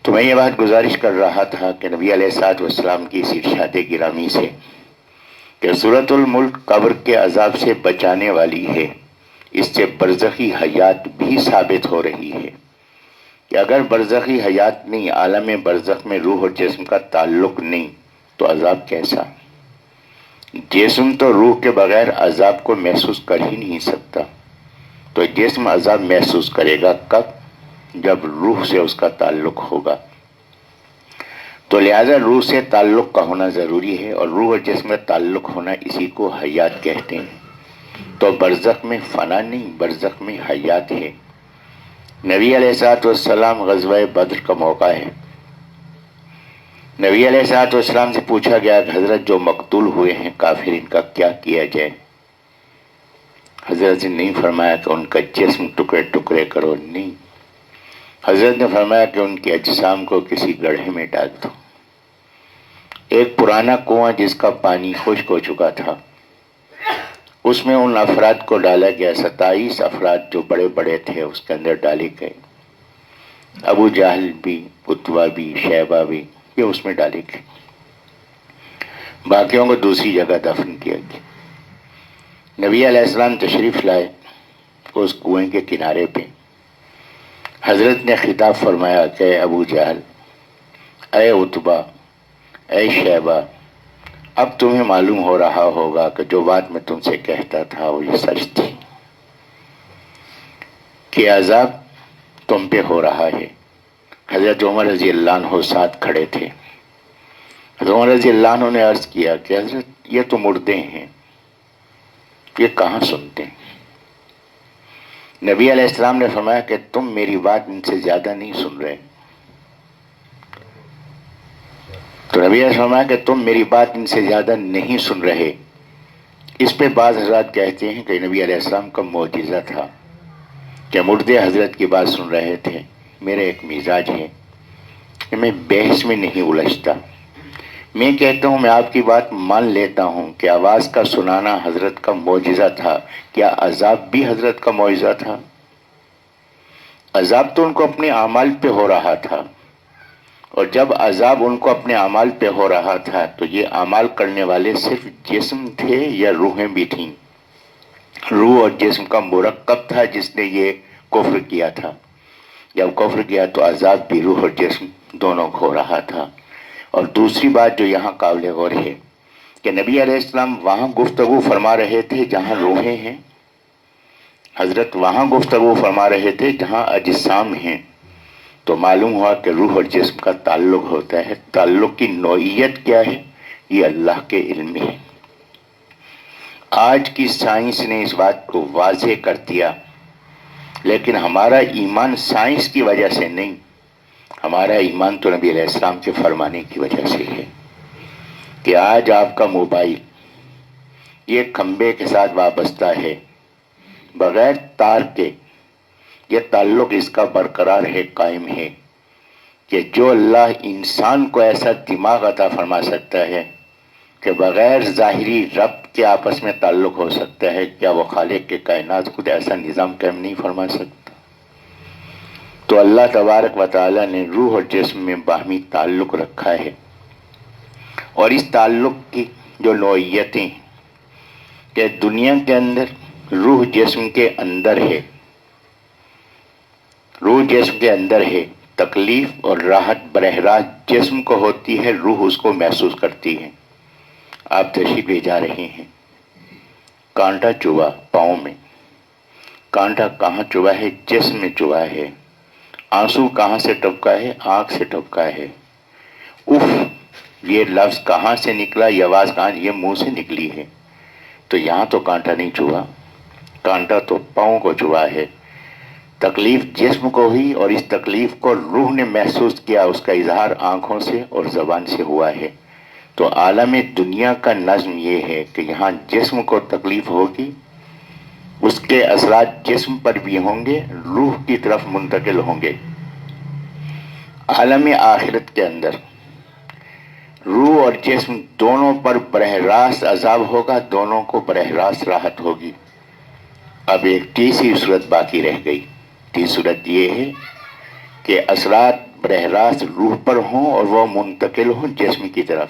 تو میں یہ بات گزارش کر رہا تھا کہ نبی علیہ الصلوۃ والسلام کی اس ارشاد گرامی سے کہ سورۃ الملک قبر کے عذاب سے بچانے والی ہے، اس سے برزخی حیات بھی ثابت ہو رہی ہے کہ اگر برزخی حیات نہیں، عالم برزخ میں روح اور جسم کا تعلق نہیں تو عذاب کیسا؟ جسم تو روح کے بغیر عذاب کو محسوس کر ہی نہیں سکتا، تو جسم عذاب محسوس کرے گا کب؟ جب روح سے اس کا تعلق ہوگا۔ تو لہذا روح سے تعلق کا ہونا ضروری ہے، اور روح اور جسم کا تعلق ہونا اسی کو حیات کہتے ہیں۔ تو برزخ میں فنا نہیں، برزخ میں حیات ہے۔ نبی علیہ الصلوۃ والسلام غزوہ بدر کا موقع ہے۔ نبی علیہ الصلوۃ والسلام سے پوچھا گیا کہ حضرت جو مقتول ہوئے ہیں کافر، ان کا کیا کیا جائے؟ حضرت نے نہیں فرمایا کہ ان کا جسم ٹکڑے ٹکڑے کرو، نہیں، حضرت نے فرمایا کہ ان کے اجسام کو کسی گڑھے میں ڈال دو۔ ایک پرانا کنواں جس کا پانی خشک ہو چکا تھا، اس میں ان افراد کو ڈالا گیا، 27 افراد جو بڑے بڑے تھے اس کے اندر ڈالے گئے، ابو جہل بھی، عتبہ بھی، شیبہ بھی، یہ اس میں ڈالے گئے، باقیوں کو دوسری جگہ دفن کیا گیا۔ نبی علیہ السلام تشریف لائے اس کنویں کے کنارے پہ، حضرت نے خطاب فرمایا کہ اے ابو جہل، اے عتبہ، اے شیبہ، اب تمہیں معلوم ہو رہا ہوگا کہ جو بات میں تم سے کہتا تھا وہ یہ سچ تھی، کہ عذاب تم پہ ہو رہا ہے۔ حضرت عمر رضی اللہ عنہ ساتھ کھڑے تھے۔ حضرت عمر رضی اللہ عنہ نے عرض کیا کہ حضرت یہ تو مردے ہیں، یہ کہاں سنتے ہیں؟ نبی علیہ السلام نے فرمایا کہ تم میری بات ان سے زیادہ نہیں سن رہے۔ تو نبی علیہ السلام نے فرمایا کہ تم میری بات ان سے زیادہ نہیں سن رہے۔ اس پہ بعض حضرات کہتے ہیں کہ نبی علیہ السلام کا معجزہ تھا کہ مردے حضرت کی بات سن رہے تھے۔ میرا ایک مزاج ہے کہ میں بحث میں نہیں الجھتا، میں کہتا ہوں میں آپ کی بات مان لیتا ہوں کہ آواز کا سنانا حضرت کا معجزہ تھا، کیا عذاب بھی حضرت کا معجزہ تھا؟ عذاب تو ان کو اپنے اعمال پہ ہو رہا تھا، اور جب عذاب ان کو اپنے اعمال پہ ہو رہا تھا تو یہ اعمال کرنے والے صرف جسم تھے یا روحیں بھی تھیں؟ روح اور جسم کا مرکب تھا جس نے یہ کفر کیا تھا۔ جب کفر کیا تو عذاب بھی روح اور جسم دونوں کو ہو رہا تھا۔ اور دوسری بات جو یہاں قابل غور ہے کہ نبی علیہ السلام وہاں گفتگو فرما رہے تھے جہاں روحیں ہیں، حضرت وہاں گفتگو فرما رہے تھے جہاں اجسام ہیں، تو معلوم ہوا کہ روح اور جسم کا تعلق ہوتا ہے۔ تعلق کی نوعیت کیا ہے یہ اللہ کے علم میں ہے۔ آج کی سائنس نے اس بات کو واضح کر دیا، لیکن ہمارا ایمان سائنس کی وجہ سے نہیں، ہمارا ایمان تو نبی علیہ السلام کے فرمانے کی وجہ سے ہے کہ آج آپ کا موبائل یہ کھمبے کے ساتھ وابستہ ہے، بغیر تار کے یہ تعلق اس کا برقرار ہے، قائم ہے، کہ جو اللہ انسان کو ایسا دماغ عطا فرما سکتا ہے کہ بغیر ظاہری ربط کے آپس میں تعلق ہو سکتا ہے، کیا وہ خالق کے کائنات خود ایسا نظام قائم نہیں فرما سکتا؟ تو اللہ تبارک و تعالی نے روح اور جسم میں باہمی تعلق رکھا ہے، اور اس تعلق کی جو نوعیتیں کہ دنیا کے اندر روح جسم کے اندر ہے، روح جسم کے اندر ہے، تکلیف اور راحت براہ راست جسم کو ہوتی ہے، روح اس کو محسوس کرتی ہے۔ آپ تشریف لے جا رہے ہیں، کانٹا چبھا پاؤں میں، کانٹا کہاں چبھا ہے؟ جسم میں چبھا ہے۔ آنسو کہاں سے ٹپکا ہے؟ آنکھ سے ٹپکا ہے۔ اف، یہ لفظ کہاں سے نکلا، یہ آواز کہاں؟ یہ منہ سے نکلی ہے۔ تو یہاں تو کانٹا نہیں چبھا، کانٹا تو پاؤں کو چبھا ہے۔ تکلیف جسم کو ہوئی، اور اس تکلیف کو روح نے محسوس کیا، اس کا اظہار آنکھوں سے اور زبان سے ہوا ہے۔ تو عالم دنیا کا نظم یہ ہے کہ یہاں جسم کو تکلیف ہوگی، اس کے اثرات جسم پر بھی ہوں گے، روح کی طرف منتقل ہوں گے۔ عالم آخرت کے اندر روح اور جسم دونوں پر براہ راست عذاب ہوگا، دونوں کو براہ راست راحت ہوگی۔ اب ایک تیسری صورت باقی رہ گئی۔ تیسری صورت یہ ہے کہ اثرات براہ راست روح پر ہوں اور وہ منتقل ہوں جسم کی طرف۔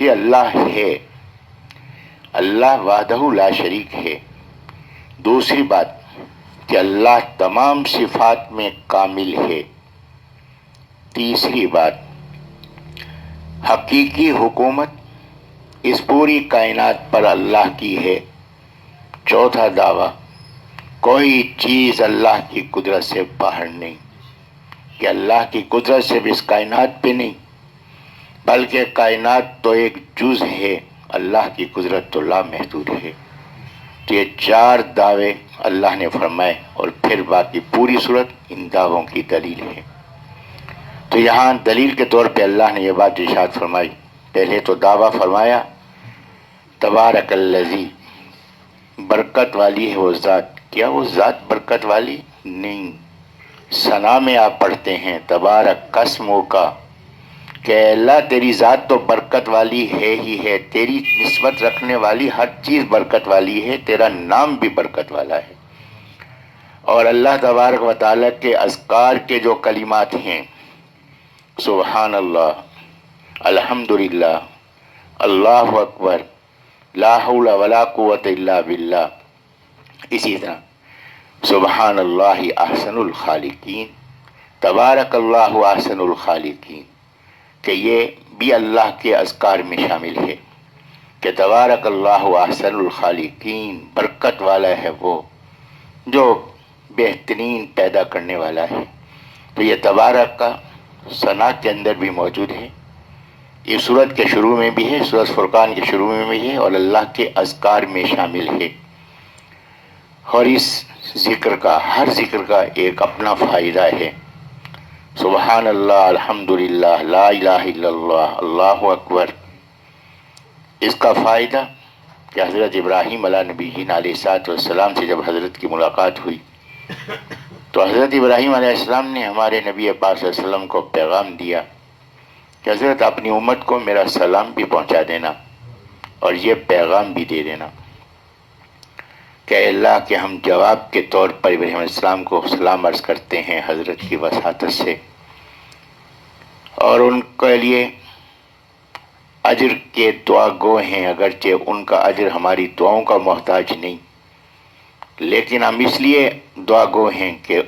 کہ اللہ ہے، اللہ وحدہ لا شریک ہے۔ دوسری بات کہ اللہ تمام صفات میں کامل ہے۔ تیسری بات حقیقی حکومت اس پوری کائنات پر اللہ کی ہے۔ چوتھا دعویٰ کوئی چیز اللہ کی قدرت سے باہر نہیں، کہ اللہ کی قدرت سے بھی اس کائنات پہ نہیں، بلکہ کائنات تو ایک جز ہے، اللہ کی قدرت تو لامحدود ہے۔ تو یہ چار دعوے اللہ نے فرمائے، اور پھر باقی پوری صورت ان دعووں کی دلیل ہے۔ تو یہاں دلیل کے طور پہ اللہ نے یہ بات ارشاد فرمائی۔ پہلے تو دعویٰ فرمایا تبارک الذی، برکت والی ہے وہ ذات۔ کیا وہ ذات برکت والی نہیں؟ ثنا میں آپ پڑھتے ہیں تبارک قسموں کا، کہ اللہ تیری ذات تو برکت والی ہے ہی ہے، تیری نسبت رکھنے والی ہر چیز برکت والی ہے، تیرا نام بھی برکت والا ہے۔ اور اللہ تبارک و تعالیٰ کے اذکار کے جو کلمات ہیں، سبحان اللہ، الحمدللہ، اللہ اکبر، لا حول ولا قوت الا باللہ، اسی طرح سبحان اللہ احسن الخالقین، تبارک اللہ احسن الخالقین، کہ یہ بھی اللہ کے اذکار میں شامل ہے کہ تبارک اللہ احسن الخالقین، برکت والا ہے وہ جو بہترین پیدا کرنے والا ہے۔ تو یہ تبارک کا ثنا کے اندر بھی موجود ہے، یہ سورت کے شروع میں بھی ہے، سورت فرقان کے شروع میں بھی ہے، اور اللہ کے اذکار میں شامل ہے۔ اور اس ذکر کا، ہر ذکر کا ایک اپنا فائدہ ہے۔ سبحان اللہ، الحمدللہ، لا الہ الا اللہ، اللہ اکبر، اس کا فائدہ کہ حضرت ابراہیم علیہ نبی علیہ السلام سے جب حضرت کی ملاقات ہوئی تو حضرت ابراہیم علیہ السلام نے ہمارے نبی پاک صلی اللہ علیہ وسلم کو پیغام دیا کہ حضرت اپنی امت کو میرا سلام بھی پہنچا دینا اور یہ پیغام بھی دے دینا کہ اللہ کے ہم جواب کے طور پر ابراہیم علیہ السلام کو سلام عرض کرتے ہیں حضرت کی وساطت سے، اور ان کے لیے اجر کے دعا گو ہیں، اگرچہ ان کا اجر ہماری دعاؤں کا محتاج نہیں، لیکن ہم اس لیے دعا گو ہیں کہ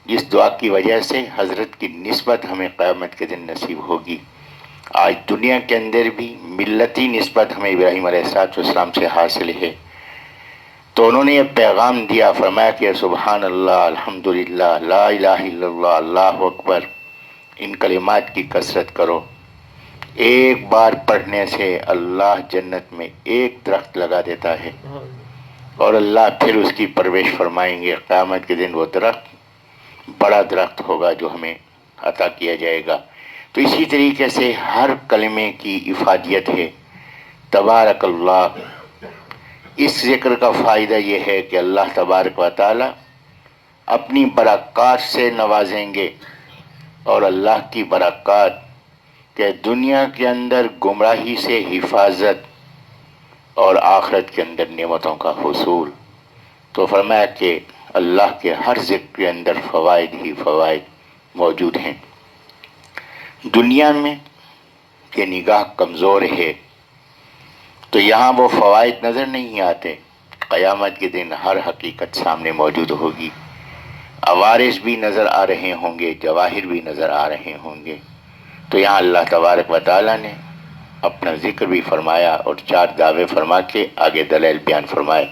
اس دعا کی وجہ سے حضرت کی نسبت ہمیں قیامت کے دن نصیب ہوگی۔ آج دنیا کے اندر بھی ملتی نسبت ہمیں ابراہیم علیہ السلام سے حاصل ہے۔ تو انہوں نے یہ پیغام دیا، فرمایا کہ سبحان اللہ، الحمدللہ، لا الہ الا اللہ، اللہ اکبر، ان کلمات کی کثرت کرو۔ ایک بار پڑھنے سے اللہ جنت میں ایک درخت لگا دیتا ہے، اور اللہ پھر اس کی پرورش فرمائیں گے۔ قیامت کے دن وہ درخت بڑا درخت ہوگا جو ہمیں عطا کیا جائے گا۔ تو اسی طریقے سے ہر کلمے کی افادیت ہے تبارک اللہ۔ اس ذکر کا فائدہ یہ ہے کہ اللہ تبارک و تعالی اپنی برکات سے نوازیں گے، اور اللہ کی برکات کہ دنیا کے اندر گمراہی سے حفاظت اور آخرت کے اندر نعمتوں کا حصول۔ تو فرمایا کہ اللہ کے ہر ذکر کے اندر فوائد ہی فوائد موجود ہیں۔ دنیا میں کہ نگاہ کمزور ہے تو یہاں وہ فوائد نظر نہیں آتے، قیامت کے دن ہر حقیقت سامنے موجود ہوگی، عوارض بھی نظر آ رہے ہوں گے، جواہر بھی نظر آ رہے ہوں گے۔ تو یہاں اللہ تبارک و تعالیٰ نے اپنا ذکر بھی فرمایا اور چار دعوے فرما کے آگے دلیل بیان فرمائے۔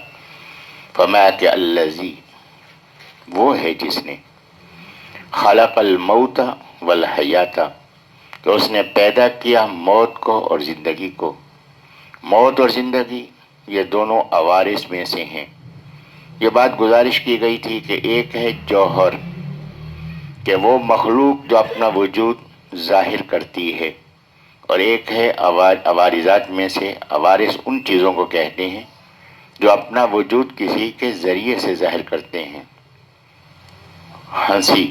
فرمایا کہ الذی، وہ ہے جس نے خلق الموت والحیات، کہ اس نے پیدا کیا موت کو اور زندگی کو۔ موت اور زندگی یہ دونوں عوارض میں سے ہیں۔ یہ بات گزارش کی گئی تھی کہ ایک ہے جوہر، کہ وہ مخلوق جو اپنا وجود ظاہر کرتی ہے، اور ایک ہے عوارضات میں سے۔ عوارض ان چیزوں کو کہتے ہیں جو اپنا وجود کسی کے ذریعے سے ظاہر کرتے ہیں۔ ہنسی،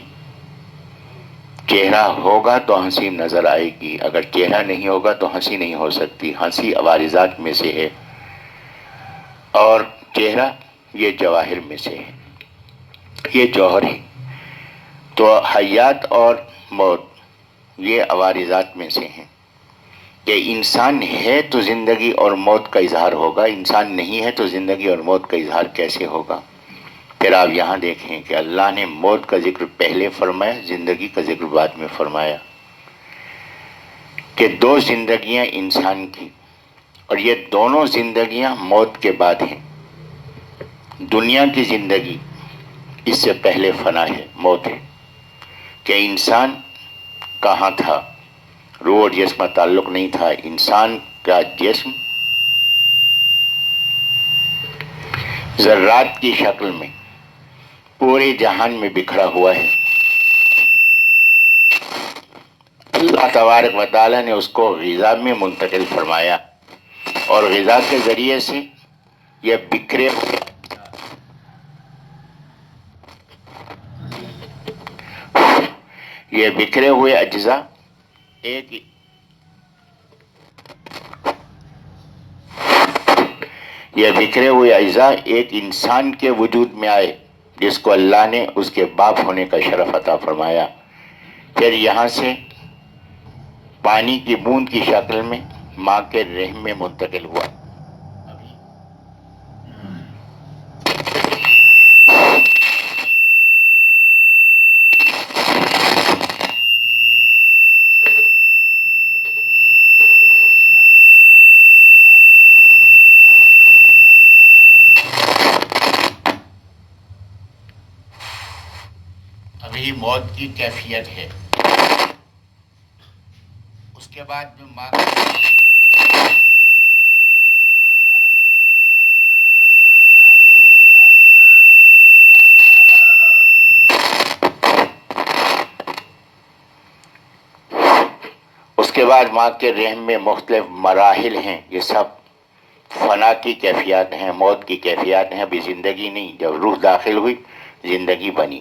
چہرہ ہوگا تو ہنسی نظر آئے گی، اگر چہرہ نہیں ہوگا تو ہنسی نہیں ہو سکتی۔ ہنسی عوارضات میں سے ہے، اور چہرہ یہ جواہر میں سے ہے، یہ جوہر ہے۔ تو حیات اور موت یہ عوارضات میں سے ہیں۔ کہ انسان ہے تو زندگی اور موت کا اظہار ہوگا، انسان نہیں ہے تو زندگی اور موت کا اظہار کیسے ہوگا؟ پھر آپ یہاں دیکھیں کہ اللہ نے موت کا ذکر پہلے فرمایا، زندگی کا ذکر بعد میں فرمایا، کہ دو زندگیاں انسان کی، اور یہ دونوں زندگیاں موت کے بعد ہیں۔ دنیا کی زندگی اس سے پہلے فنا ہے، موت ہے، کہ انسان کہاں تھا، روح اور جسم کا تعلق نہیں تھا، انسان کا جسم ذرات کی شکل میں پورے جہان میں بکھرا ہوا ہے۔ اللہ تبارک و تعالیٰ نے اس کو غذا میں منتقل فرمایا، اور غذا کے ذریعے سے یہ بکھرے ہوئے اجزاء ایک انسان کے وجود میں آئے، جس کو اللہ نے اس کے باپ ہونے کا شرف عطا فرمایا۔ پھر یہاں سے پانی کی بوند کی شکل میں ماں کے رحم میں منتقل ہوا۔ ابھی موت کی کیفیت ہے، اس کے بعد میں ماں کے رحم میں مختلف مراحل ہیں، یہ سب فنا کی کیفیات ہیں، موت کی کیفیات ہیں۔ ابھی زندگی نہیں، جب روح داخل ہوئی زندگی بنی،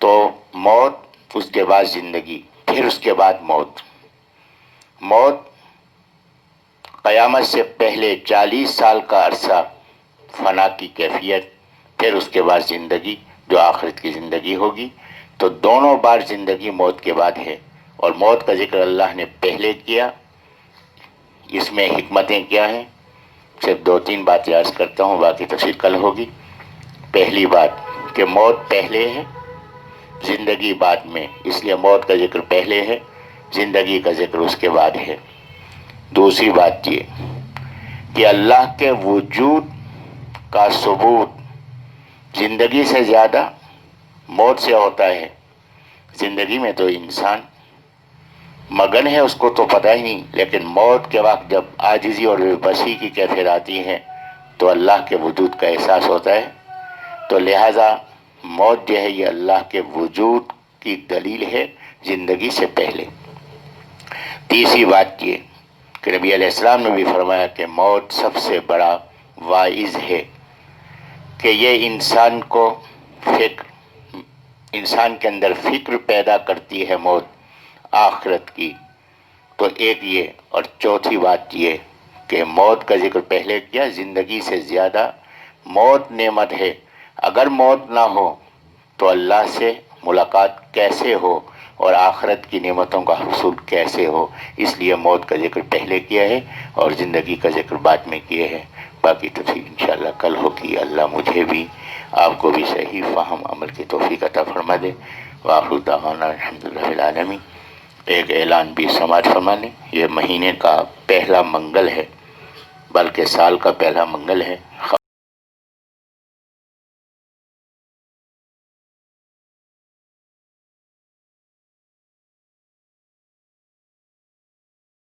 تو موت، اس کے بعد زندگی، پھر اس کے بعد موت۔ موت قیامت سے پہلے 40 سال کا عرصہ فنا کی کیفیت، پھر اس کے بعد زندگی جو آخرت کی زندگی ہوگی۔ تو دونوں بار زندگی موت کے بعد ہے، اور موت کا ذکر اللہ نے پہلے کیا۔ اس میں حکمتیں کیا ہیں؟ صرف 2-3 باتیں عرض کرتا ہوں، باقی تفصیل کل ہوگی۔ پہلی بات کہ موت پہلے ہے، زندگی بعد میں، اس لیے موت کا ذکر پہلے ہے، زندگی کا ذکر اس کے بعد ہے۔ دوسری بات یہ کہ اللہ کے وجود کا ثبوت زندگی سے زیادہ موت سے ہوتا ہے۔ زندگی میں تو انسان مگن ہے، اس کو تو پتہ ہی نہیں، لیکن موت کے وقت جب عاجزی اور بے بسی کی کیفیت آتی ہے تو اللہ کے وجود کا احساس ہوتا ہے۔ تو لہذا موت جو ہے یہ اللہ کے وجود کی دلیل ہے زندگی سے پہلے۔ تیسری بات یہ کہ نبی علیہ السلام نے بھی فرمایا کہ موت سب سے بڑا واعظ ہے، کہ یہ انسان کے اندر فکر پیدا کرتی ہے موت آخرت کی۔ تو ایک یہ، اور چوتھی بات یہ کہ موت کا ذکر پہلے کیا، زندگی سے زیادہ موت نعمت ہے۔ اگر موت نہ ہو تو اللہ سے ملاقات کیسے ہو اور آخرت کی نعمتوں کا حصول کیسے ہو؟ اس لیے موت کا ذکر پہلے کیا ہے اور زندگی کا ذکر بعد میں کیا ہے۔ باقی تفصیل انشاءاللہ کل ہوگی۔ اللہ مجھے بھی آپ کو بھی صحیح فہم عمل کی توفیق عطا فرما دے۔ وآخر دعوانا الحمدللہ رب العالمین۔ ایک اعلان بھی سماعت فرما لیں، یہ مہینے کا پہلا منگل ہے، بلکہ سال کا پہلا منگل ہے۔